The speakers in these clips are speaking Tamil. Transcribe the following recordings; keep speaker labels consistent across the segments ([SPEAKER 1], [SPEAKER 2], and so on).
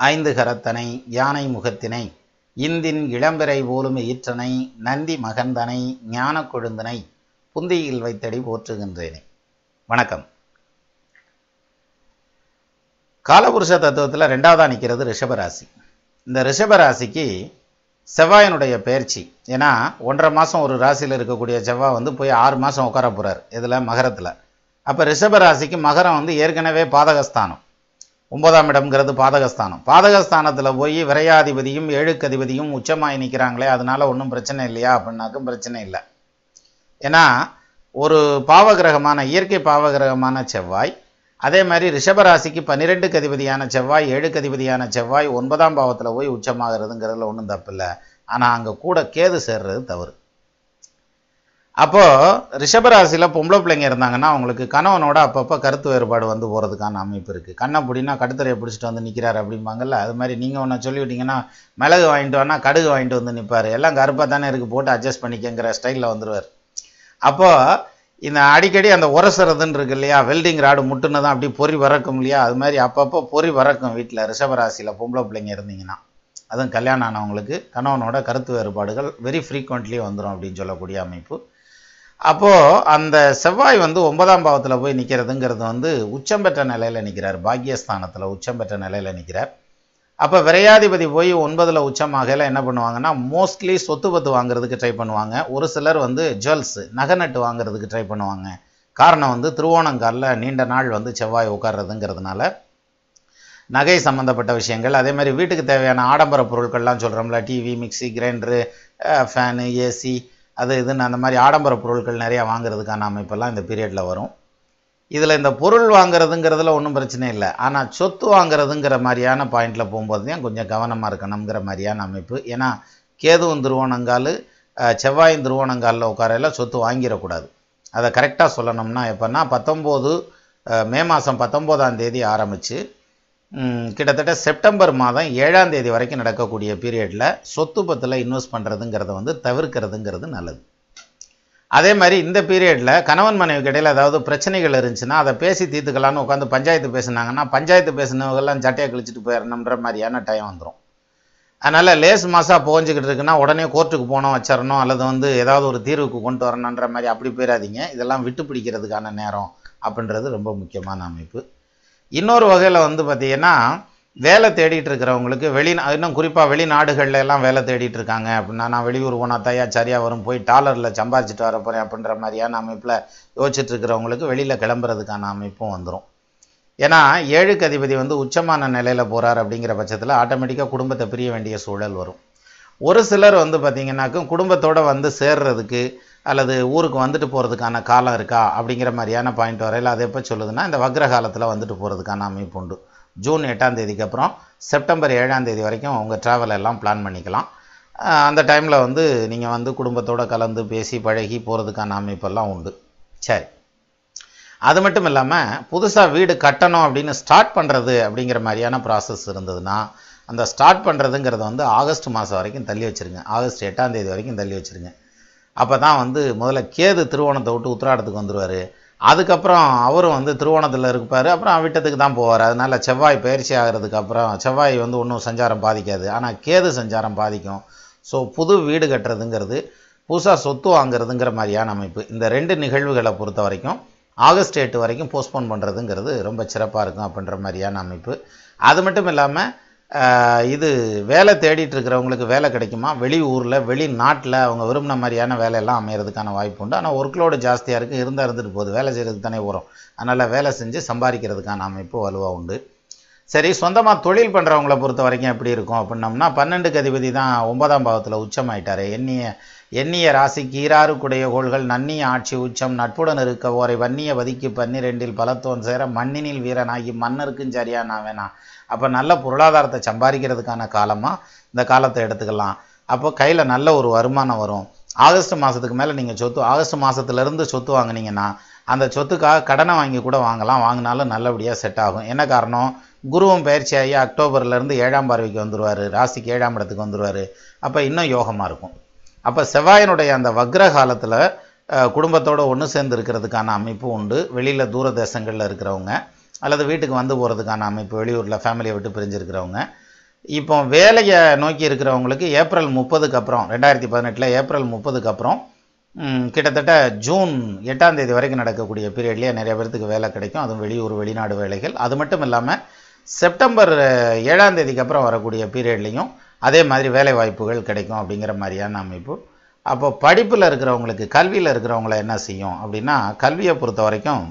[SPEAKER 1] ஐந்து கரத்தனை யானை முகத்தினை இந்தின் இளம்பிறை போலும் ஈற்றனை நந்தி மகந்தனை ஞான கொழுந்தனை புந்தியில் வைத்தடி போற்றுகின்றேனே. வணக்கம். காலபுருஷ தத்துவத்தில் ரெண்டாவதா நிற்கிறது ரிஷபராசி. இந்த ரிஷபராசிக்கு செவ்வாயினுடைய பயிற்சி, ஏன்னா 1.5 மாதம் ஒரு ராசியில் இருக்கக்கூடிய செவ்வாய் போய் 6 மாதம் உட்கார போகிறார் இதில் மகரத்தில். அப்போ ரிஷபராசிக்கு மகரம் ஏற்கனவே பாதகஸ்தானம், 9ஆம் இடம்ங்கிறது பாதகஸ்தானம். பாதகஸ்தானத்தில் போய் விரையாதிபதியும் 7க்கு அதிபதியும் உச்சமாகி நிற்கிறாங்களே, அதனால ஒன்றும் பிரச்சனை இல்லையா அப்படின்னாக்கும் பிரச்சனை இல்லை. ஏன்னா ஒரு பாவகிரகமான இயற்கை பாவகிரகமான செவ்வாய், அதே மாதிரி ரிஷபராசிக்கு 12க்கு அதிபதியான செவ்வாய் 7க்கு அதிபதியான செவ்வாய் 9ஆம் பாவத்தில் போய் உச்சமாகிறதுங்கிறதுல ஒன்றும் தப்பு இல்லை. ஆனால் அங்கே கூட கேது சேர்றது தவறு. அப்போது ரிஷபராசியில் பொம்பளை பிள்ளைங்க இருந்தாங்கன்னா அவங்களுக்கு கணவனோட அப்பப்போ கருத்து வேறுபாடு போகிறதுக்கான அமைப்பு இருக்குது. கண்ணை பிடினா கடுத்தரையை பிடிச்சிட்டு நிற்கிறார் அப்படிம்பாங்கல்ல, அது மாதிரி நீங்கள் ஒன்று சொல்லிவிட்டீங்கன்னா மிளகு வாங்கிட்டு வானா கடுகு வாங்கிட்டு நிற்பார். எல்லாம் கருப்பாக தானே இருக்குது, போட்டு அட்ஜஸ்ட் பண்ணிக்கங்கிற ஸ்டைலில் வந்துடுவார். அப்போது இந்த அடிக்கடி அந்த உரசுறதுன்னு இருக்கு இல்லையா, வெல்டிங் ராடு முட்டுன்னு தான் அப்படி பொறி வரக்கும் இல்லையா, அது மாதிரி அப்பப்போ பொறி வரக்கும் வீட்டில் ரிஷபராசியில் பொம்பளை பிள்ளைங்க இருந்தீங்கன்னா. அதுவும் கல்யாணம் ஆனவங்களுக்கு கணவனோட கருத்து வேறுபாடுகள் வெரி ஃப்ரீக்வெண்ட்லி வந்துடும் அப்படின்னு சொல்லக்கூடிய அமைப்பு. அப்போது அந்த செவ்வாய் 9ஆம் பாவத்தில் போய் நிற்கிறதுங்கிறது உச்சம் பெற்ற நிலையில் நிற்கிறார், பாக்கியஸ்தானத்தில் உச்சம் பெற்ற நிலையில் நிற்கிறார். அப்போ விரையாதிபதி போய் 9ல் உச்சமாகல என்ன பண்ணுவாங்கன்னா மோஸ்ட்லி சொத்து பத்து வாங்குறதுக்கு ட்ரை பண்ணுவாங்க. ஒரு சிலர் ஜுவல்ஸ் நகை நட்டு வாங்குறதுக்கு ட்ரை பண்ணுவாங்க. காரணம் திருவோணங்காலில் நீண்ட நாள் செவ்வாய் உட்கார்றதுங்கிறதுனால நகை சம்மந்தப்பட்ட விஷயங்கள், அதே மாதிரி வீட்டுக்கு தேவையான ஆடம்பர பொருட்கள்லாம் சொல்கிறோம்ல, TV, mixie, grinder, fan, AC, அது இதுன்னு அந்த மாதிரி ஆடம்பர பொருட்கள் நிறையா வாங்குறதுக்கான அமைப்பெல்லாம் இந்த பீரியடில் வரும். இதில் இந்த பொருள் வாங்குறதுங்கிறதுல ஒன்றும் பிரச்சனை இல்லை. ஆனால் சொத்து வாங்குறதுங்கிற மாதிரியான பாயிண்டில் போகும்போது தான் கொஞ்சம் கவனமாக இருக்கணுங்கிற மாதிரியான அமைப்பு. ஏன்னா கேதுவும் திருவோணங்கால் செவ்வாயும் திருவோணங்காலில் உட்காரையில் சொத்து வாங்கிடக்கூடாது. அதை கரெக்டாக சொல்லணும்னா எப்போன்னா 19 மே மாதம் 19ஆம் தேதி ஆரம்பித்து கிட்டத்தட்ட செப்டம்பர் மாதம் 7ஆம் தேதி வரைக்கும் நடக்கக்கூடிய பீரியடில் சொத்து பத்தில் இன்வெஸ்ட் பண்ணுறதுங்கிறத தவிர்க்கிறதுங்கிறது நல்லது. அதே மாதிரி இந்த பீரியடில் கணவன் மனைவிக்கு இடையில் ஏதாவது பிரச்சனைகள் இருந்துச்சுன்னா அதை பேசி தீர்த்துக்கலான்னு உட்காந்து பஞ்சாயத்து பேசுனாங்கன்னா பஞ்சாயத்து பேசினவங்கெல்லாம் சட்டையை கழிச்சிட்டு போயிடணுன்ற மாதிரியான டைம் வந்துடும். அதனால் லேஸ் மாதம் புகஞ்சிக்கிட்டு இருக்குன்னா உடனே கோர்ட்டுக்கு போனோம் வச்சிடணும், அல்லது ஏதாவது ஒரு தீர்வுக்கு கொண்டு வரணுன்ற மாதிரி அப்படி போயிடாதீங்க. இதெல்லாம் விட்டு பிடிக்கிறதுக்கான நேரம் அப்படின்றது ரொம்ப முக்கியமான அமைப்பு. இன்னொரு வகையில் பார்த்திங்கன்னா வேலை தேடிட்டு இருக்கிறவங்களுக்கு இன்னும் குறிப்பாக வெளிநாடுகளில் எல்லாம் வேலை தேடிட்டு இருக்காங்க அப்படின்னா, நான் வெளியூர் போனால் தையா சரியாக வரும், போய் டாலரில் சம்பாதிச்சுட்டு வர போகிறேன் அப்படின்ற மாதிரியான அமைப்பில் யோசிச்சுட்டு இருக்கிறவங்களுக்கு வெளியில் கிளம்புறதுக்கான அமைப்பும் வந்துடும். ஏன்னா 7க்கு அதிபதி உச்சமான நிலையில் போகிறார் அப்படிங்கிற பட்சத்தில் ஆட்டோமேட்டிக்காக குடும்பத்தை பிரிய வேண்டிய சூழல் வரும். ஒரு சிலர் பார்த்திங்கன்னாக்கும் குடும்பத்தோடு சேர்றதுக்கு அல்லது ஊருக்கு வந்துட்டு போகிறதுக்கான காலம் இருக்கா அப்படிங்கிற மாதிரியான பாயிண்ட் வரையில் அது எப்போ சொல்லுதுன்னா இந்த வக்ர காலத்தில் வந்துட்டு போகிறதுக்கான அமைப்பு உண்டு. ஜூன் 8ஆம் தேதிக்கு அப்புறம் செப்டம்பர் 7ஆம் தேதி வரைக்கும் உங்கள் ட்ராவல் எல்லாம் பிளான் பண்ணிக்கலாம். அந்த டைமில் நீங்கள் குடும்பத்தோடு கலந்து பேசி பழகி போகிறதுக்கான அமைப்பெல்லாம் உண்டு. சரி, அது மட்டும் இல்லாமல் புதுசாக வீடு கட்டணும் அப்படின்னு ஸ்டார்ட் பண்ணுறது அப்படிங்கிற மாதிரியான ப்ராசஸ் இருந்ததுன்னா அந்த ஸ்டார்ட் பண்ணுறதுங்கிறத ஆகஸ்ட் மாதம் வரைக்கும் தள்ளி வச்சுருங்க. ஆகஸ்ட் 8ஆம் தேதி வரைக்கும் தள்ளி வச்சுருங்க. அப்போ தான் முதல்ல கேது திருவோணத்தை விட்டு உத்திராடத்துக்கு வந்துடுவார். அதுக்கப்புறம் அவரும் திருவோணத்தில் இருப்பார், அப்புறம் அவிட்டத்துக்கு தான் போவார். அதனால் செவ்வாய் பயிற்சி ஆகிறதுக்கு அப்புறம் செவ்வாய் ஒன்றும் சஞ்சாரம் பாதிக்காது, ஆனால் கேது சஞ்சாரம் பாதிக்கும். ஸோ புது வீடு கட்டுறதுங்கிறது புதுசாக சொத்து வாங்குறதுங்கிற மாதிரியான அமைப்பு. இந்த 2 நிகழ்வுகளை பொறுத்த வரைக்கும் ஆகஸ்ட் 8 வரைக்கும் போஸ்ட்போன் பண்ணுறதுங்கிறது ரொம்ப சிறப்பாக இருக்கும் அப்படின்ற மாதிரியான அமைப்பு. அது மட்டும் இல்லாமல் இது வேலை தேடிட்டு இருக்கிறவங்களுக்கு வேலை கிடைக்குமா, வெளியூரில் வெளிநாட்டில் அவங்க விரும்பின மாதிரியான வேலையெல்லாம் அமைகிறதுக்கான வாய்ப்பு உண்டு. ஆனால் ஒர்க்லோடு ஜாஸ்தியாக இருக்குது, இருந்துட்டு போகுது, வேலை செய்கிறதுக்கு தானே வரும். அதனால் வேலை செஞ்சு சம்பாதிக்கிறதுக்கான அமைப்பு வலுவாக உண்டு. சரி, சொந்தமாக தொழில் பண்ணுறவங்கள பொறுத்த வரைக்கும் எப்படி இருக்கும் அப்படின்னம்னா 12க்கு அதிபதி தான் 9ஆம் பாவத்தில் உச்சமாயிட்டார். எண்ணிய ராசிக்கு 6 குடைய கோள்கள் நன்னிய ஆட்சி உச்சம் நட்புடன் இருக்க ஓரை வன்னிய வதிக்கு 12 பலத்தோன் சேர மண்ணினில் வீரனாகி மன்னருக்கும் சரியா நான் வேணா. அப்போ நல்ல பொருளாதாரத்தை சம்பாதிக்கிறதுக்கான காலமாக இந்த காலத்தை எடுத்துக்கலாம். அப்போ கையில் நல்ல ஒரு வருமானம் வரும். ஆகஸ்ட் மாதத்துக்கு மேலே நீங்கள் ஆகஸ்ட் மாதத்துலேருந்து சொத்து வாங்கினீங்கன்னா அந்த சொத்துக்காக கடனை வாங்கி கூட வாங்கலாம், வாங்கினாலும் நல்லபடியாக செட் ஆகும். என்ன காரணம், குருவும் பயிற்சியாகி அக்டோபர்லேருந்து 7ஆம் பார்வைக்கு வந்துடுவார், ராசிக்கு 7ஆம் இடத்துக்கு வந்துடுவார். அப்போ இன்னும் யோகமாக இருக்கும். அப்போ செவ்வாயினுடைய அந்த வக்ர காலத்தில் குடும்பத்தோடு ஒன்று சேர்ந்து இருக்கிறதுக்கான அமைப்பு உண்டு. வெளியில் தூர தேசங்களில் இருக்கிறவங்க அல்லது வீட்டுக்கு வந்து போகிறதுக்கான அமைப்பு, வெளியூரில் ஃபேமிலியை விட்டு பிரிஞ்சிருக்கிறவங்க இப்போ வேலையை நோக்கி இருக்கிறவங்களுக்கு ஏப்ரல் 30க்கு அப்புறம் 2018 ஏப்ரல் 30க்கு அப்புறம் கிட்டத்தட்ட ஜூன் 8ஆம் தேதி வரைக்கும் நடக்கக்கூடிய பீரியட்லேயே நிறைய பேர்த்துக்கு வேலை கிடைக்கும். அதுவும் வெளியூர் வெளிநாடு வேலைகள். அது மட்டும் இல்லாமல் செப்டம்பர் 7ஆம் தேதிக்கு அப்புறம் வரக்கூடிய பீரியட்லேயும் அதே மாதிரி வேலை வாய்ப்புகள் கிடைக்கும் அப்படிங்கிற மாதிரியான அமைப்பு. அப்போ படிப்பில் இருக்கிறவங்களுக்கு, கல்வியில் இருக்கிறவங்கள என்ன செய்யும் அப்படின்னா, கல்வியை பொறுத்த வரைக்கும்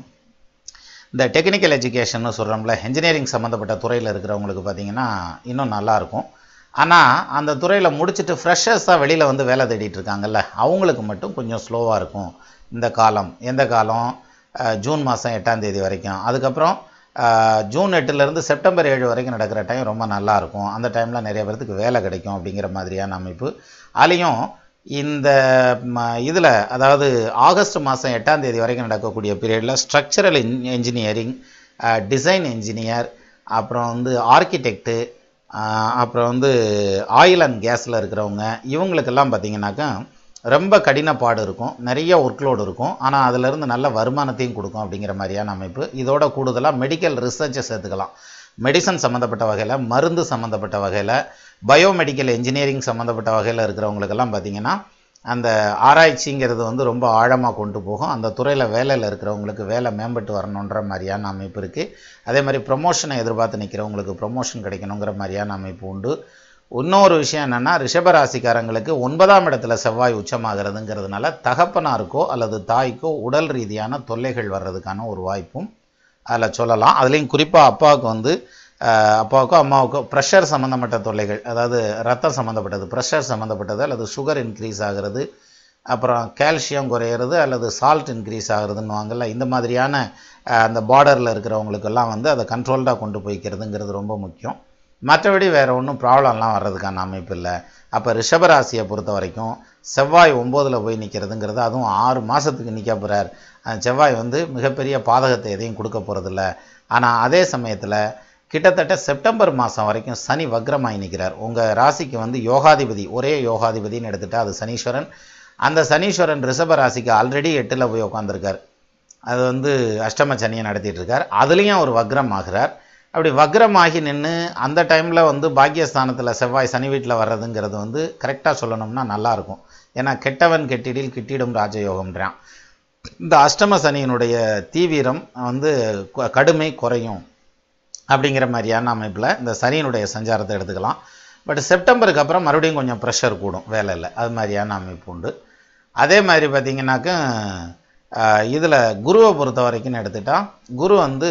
[SPEAKER 1] இந்த டெக்னிக்கல் எஜுகேஷன்னு சொல்கிறோம்ல, இன்ஜினியரிங் சம்மந்தப்பட்ட துறையில் இருக்கிறவங்களுக்கு பார்த்திங்கன்னா இன்னும் நல்லாயிருக்கும். ஆனால் அந்த துறையில் முடிச்சுட்டு ஃப்ரெஷர்ஸாக வெளியில் வந்து வேலை தேடிட்டு இருக்காங்கல்ல, அவங்களுக்கு மட்டும் கொஞ்சம் ஸ்லோவாக இருக்கும் இந்த காலம். எந்த காலம்? ஜூன் மாதம் 8ஆம் தேதி வரைக்கும். அதுக்கப்புறம் ஜூன் 8லேருந்து செப்டம்பர் 7 வரைக்கும் நடக்கிற டைம் ரொம்ப நல்லாயிருக்கும். அந்த டைமில் நிறைய பேர்த்துக்கு வேலை கிடைக்கும் அப்படிங்கிற மாதிரியான அமைப்பு. அதுலேயும் இந்த இதில், அதாவது ஆகஸ்ட் மாதம் 8ஆம் தேதி வரைக்கும் நடக்கக்கூடிய பீரியடில் ஸ்ட்ரக்சரல் என்ஜினியரிங், டிசைன் என்ஜினியர், அப்புறம் வந்து ஆர்கிடெக்டு, அப்புறம் வந்து ஆயில் அண்ட் கேஸில் இருக்கிறவங்க, இவங்களுக்கெல்லாம் பார்த்திங்கனாக்கா ரொம்ப கடினப்பாடு இருக்கும், நிறைய ஒர்க்லோடு இருக்கும். ஆனால் அதிலிருந்து நல்ல வருமானத்தையும் கொடுக்கும் அப்படிங்கிற மாதிரியான அமைப்பு. இதோட கூடுதலாக மெடிக்கல் ரிசர்ச்சை சேர்த்துக்கலாம். மெடிசன் சம்மந்தப்பட்ட வகையில், மருந்து சம்மந்தப்பட்ட வகையில், பயோமெடிக்கல் இன்ஜினியரிங் சம்மந்தப்பட்ட வகையில் இருக்கிறவங்களுக்கெல்லாம் பார்த்திங்கன்னா அந்த ஆராய்ச்சிங்கிறது வந்து ரொம்ப ஆழமாக கொண்டு போகும். அந்த துறையில் வேலையில் இருக்கிறவங்களுக்கு வேலை மேம்பட்டு வரணுன்ற மாதிரியான அமைப்பு இருக்குது. அதே மாதிரி ப்ரொமோஷனை எதிர்பார்த்து நிற்கிறவங்களுக்கு ப்ரொமோஷன் கிடைக்கணுங்கிற மாதிரியான அமைப்பு உண்டு. இன்னொரு விஷயம் என்னென்னா, ரிஷபராசிக்காரங்களுக்கு 9ஆம் இடத்துல செவ்வாய் உச்சமாகிறதுங்கிறதுனால தகப்பனாருக்கோ அல்லது தாய்க்கோ உடல் ரீதியான தொல்லைகள் வர்றதுக்கான ஒரு வாய்ப்பும் அதில் சொல்லலாம். அதுலேயும் குறிப்பாக அப்பாவுக்கோ அம்மாவுக்கோ ப்ரெஷர் சம்மந்தப்பட்ட தொல்லைகள், அதாவது ரத்தம் சம்மந்தப்பட்டது, ப்ரெஷர் சம்மந்தப்பட்டது, அல்லது சுகர் இன்க்ரீஸ் ஆகிறது, அப்புறம் கால்சியம் குறையிறது, அல்லது சால்ட் இன்க்ரீஸ் ஆகுறதுன்னு வாங்கல, இந்த மாதிரியான அந்த பார்டரில் இருக்கிறவங்களுக்கெல்லாம் வந்து அதை கண்ட்ரோல்டாக கொண்டு போய்க்கிறதுங்கிறது ரொம்ப முக்கியம். மற்றபடி வேறு ஒன்றும் ப்ராப்ளம்லாம் வர்றதுக்கான அமைப்பு இல்லை. அப்போ ரிஷபராசியை பொறுத்த வரைக்கும் செவ்வாய் 9ல் போய் நிற்கிறதுங்கிறது, அதுவும் 6 மாதத்துக்கு நிற்க போகிறார். செவ்வாய் வந்து மிகப்பெரிய பாதகத்தை எதையும் கொடுக்க போகிறதில்ல. ஆனால் அதே சமயத்தில் கிட்டத்தட்ட செப்டம்பர் மாதம் வரைக்கும் சனி வக்ரமாகி நிற்கிறார். உங்கள் ராசிக்கு வந்து யோகாதிபதி, ஒரே யோகாதிபதினு எடுத்துகிட்டா அது சனீஸ்வரன். அந்த சனீஸ்வரன் ரிஷப ராசிக்கு ஆல்ரெடி 8ல் போய் உட்காந்துருக்கார். அது வந்து அஷ்டம சனியை நடத்திட்டு இருக்கார். அதுலேயும் அவர் வக்ரம் ஆகிறார். அப்படி வக்ரமாகி நின்று அந்த டைமில் வந்து பாக்கியஸ்தானத்தில் செவ்வாய் சனி வீட்டில் வர்றதுங்கிறது வந்து கரெக்டாக சொல்லணும்னா நல்லாயிருக்கும். ஏன்னா கெட்டவன் கெட்டிடில் கிட்டிடும் ராஜயோகம்ன்றான். இந்த அஷ்டம சனியினுடைய தீவிரம் வந்து கடுமை குறையும் அப்படிங்கிற மாதிரியான அமைப்பில் இந்த சனியினுடைய சஞ்சாரத்தை எடுத்துக்கலாம். பட் செப்டம்பருக்கு அப்புறம் மறுபடியும் கொஞ்சம் ப்ரெஷர் கூடும் வேலையில், அது மாதிரியான அமைப்பு உண்டு. அதே மாதிரி பார்த்திங்கனாக்கா இதில் குருவை பொறுத்த வரைக்கும்னு எடுத்துட்டால், குரு வந்து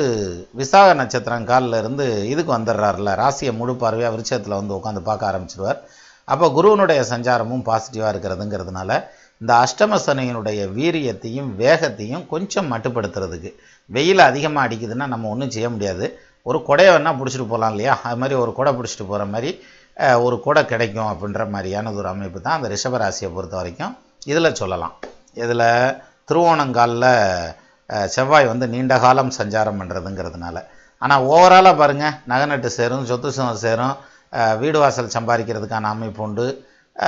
[SPEAKER 1] விசாக நட்சத்திரம் காலில் இருந்து இதுக்கு வந்துடுறாருல, ராசியை முழு பார்வையாக விருட்சத்தில் வந்து உட்காந்து பார்க்க ஆரம்பிச்சிடுவார். அப்போ குருவனுடைய சஞ்சாரமும் பாசிட்டிவாக இருக்கிறதுங்கிறதுனால இந்த அஷ்டம சனியினுடைய வீரியத்தையும் வேகத்தையும் கொஞ்சம் மட்டுப்படுத்துறதுக்கு, வெயில் அதிகமாக அடிக்குதுன்னா நம்ம ஒன்றும் செய்ய முடியாது, ஒரு கொடையை வேணால் பிடிச்சிட்டு போகலாம் இல்லையா, அது மாதிரி ஒரு கொடை பிடிச்சிட்டு போகிற மாதிரி ஒரு கொடை கிடைக்கும் அப்படின்ற மாதிரியான ஒரு அமைப்பு தான் அந்த ரிஷபராசியை பொறுத்த வரைக்கும் இதில் சொல்லலாம். இதில் திருவோணங்காலில் செவ்வாய் வந்து நீண்ட காலம் சஞ்சாரம் பண்ணுறதுங்கிறதுனால. ஆனால் ஓவராலாக பாருங்கள், நகநட்டு சேரும், சொத்து சேரும், வீடு வாசல் சம்பாதிக்கிறதுக்கான அமைப்பு உண்டு.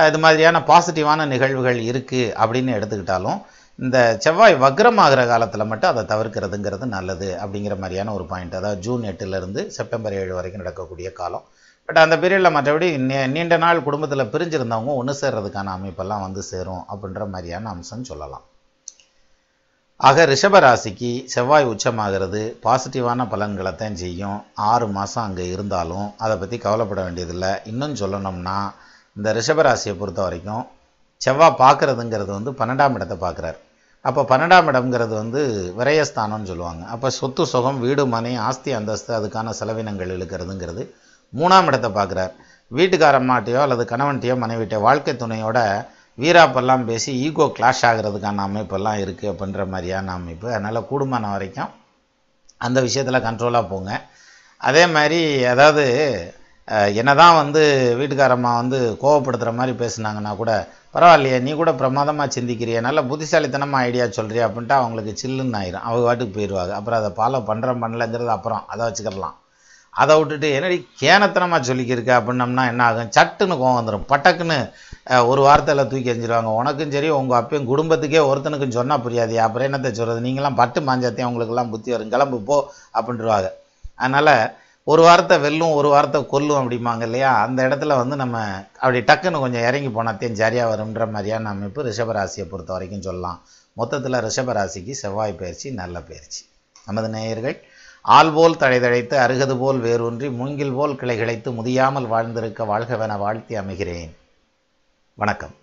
[SPEAKER 1] இது மாதிரியான பாசிட்டிவான நிகழ்வுகள் இருக்குது அப்படின்னு எடுத்துக்கிட்டாலும், இந்த செவ்வாய் வக்ரமாகிற காலத்தில் மட்டும் அதை தவிர்க்கிறதுங்கிறது நல்லது அப்படிங்கிற மாதிரியான ஒரு பாயிண்ட். அதாவது ஜூன் 8லேருந்து செப்டம்பர் 7 வரைக்கும் நடக்கக்கூடிய காலம். பட் அந்த பீரியடில் மற்றபடி நீண்ட நாள் குடும்பத்தில் பிரிஞ்சிருந்தவங்க ஒன்று சேர்றதுக்கான அமைப்பெல்லாம் வந்து சேரும் அப்படின்ற மாதிரியான அம்சம் சொல்லலாம். ஆக ரிஷபராசிக்கு செவ்வாய் உச்சமாகிறது பாசிட்டிவான பலன்களை தான் செய்யும். 6 மாதம் அங்கே இருந்தாலும் அதை பற்றி கவலைப்பட வேண்டியதில்லை. இன்னும் சொல்லணும்னா, இந்த ரிஷபராசியை பொறுத்த வரைக்கும் செவ்வாய் பார்க்குறதுங்கிறது வந்து 12ஆம் இடத்தை பார்க்குறார். அப்போ 12ஆம் இடம்ங்கிறது வந்து விரயஸ்தானம்னு சொல்லுவாங்க. அப்போ சொத்து சுகம், வீடு மனை, ஆஸ்தி அந்தஸ்து, அதுக்கான செலவினங்கள் இழுக்கிறதுங்கிறது 3ஆம் இடத்தை பார்க்குறார். வீட்டுக்காரம்மாட்டையோ அல்லது கணவன்ட்டையோ மனைவிட்டையோ வாழ்க்கை துணையோட வீராப்பெல்லாம் பேசி ஈகோ கிளாஷ் ஆகிறதுக்கான அமைப்பெல்லாம் இருக்குது அப்படின்ற மாதிரியான அமைப்பு. அதனால் கூடுமான வரைக்கும் அந்த விஷயத்தில் கண்ட்ரோலாக போங்க. அதே மாதிரி அதாவது என்ன தான் வந்து வீட்டுக்காரம்மா வந்து கோவப்படுத்துகிற மாதிரி பேசுனாங்கன்னா கூட பரவாயில்லையே, நீ கூட பிரமாதமாக சிந்திக்கிறிய, நல்ல புத்திசாலித்தனமாக ஐடியா சொல்கிறியா அப்படின்ட்டு அவங்களுக்கு சில்லுன்னு ஆயிரும். அவங்க வாட்டுக்கு போயிடுவாங்க. அப்புறம் அதை ஃபாலோ பண்ணலங்கிறது அப்புறம் அதை வச்சுக்கிடலாம். அதை விட்டுட்டு என்னடி கேனத்தனமாக சொல்லிக்கிருக்க அப்படின்னம்னா என்ன ஆகும், சட்டுன்னு கோவம் வந்துடும். பட்டக்குன்னு ஒரு வார்த்தையில் தூக்கி எறிஞ்சிருவாங்க. உனக்கும் சரி உங்கள் அப்பையும் குடும்பத்துக்கே ஒருத்தனுக்கும் சொன்னால் புரியாது, அப்புறம் என்னத்தை சொல்கிறது, நீங்களாம் பட்டு மாஞ்சாத்தையும் அவங்களுக்கெல்லாம் புத்தி வரும், கிளம்பு போ அப்படின்ட்டுருவாங்க. அதனால் ஒரு வார்த்தை வெல்லும் ஒரு வார்த்தை கொல்லும் அப்படிம்பாங்க இல்லையா, அந்த இடத்துல வந்து நம்ம அப்படி டக்குன்னு கொஞ்சம் இறங்கி போனாத்தையும் சரியாக வரும்ன்ற மாதிரியான அமைப்பு ரிஷபராசியை பொறுத்த வரைக்கும் சொல்லலாம். மொத்தத்தில் ரிஷபராசிக்கு செவ்வாய் பயிற்சி நல்ல பயிற்சி. நமது நேயர்கள் ஆள் போல் தழைதழைத்து அருகது போல் வேரூன்றி மூங்கில் போல் கிளை கிளைத்து முதியாமல் வாழ்ந்திருக்க வாழ்கவென வாழ்த்தி அமைகிறேன். வணக்கம்.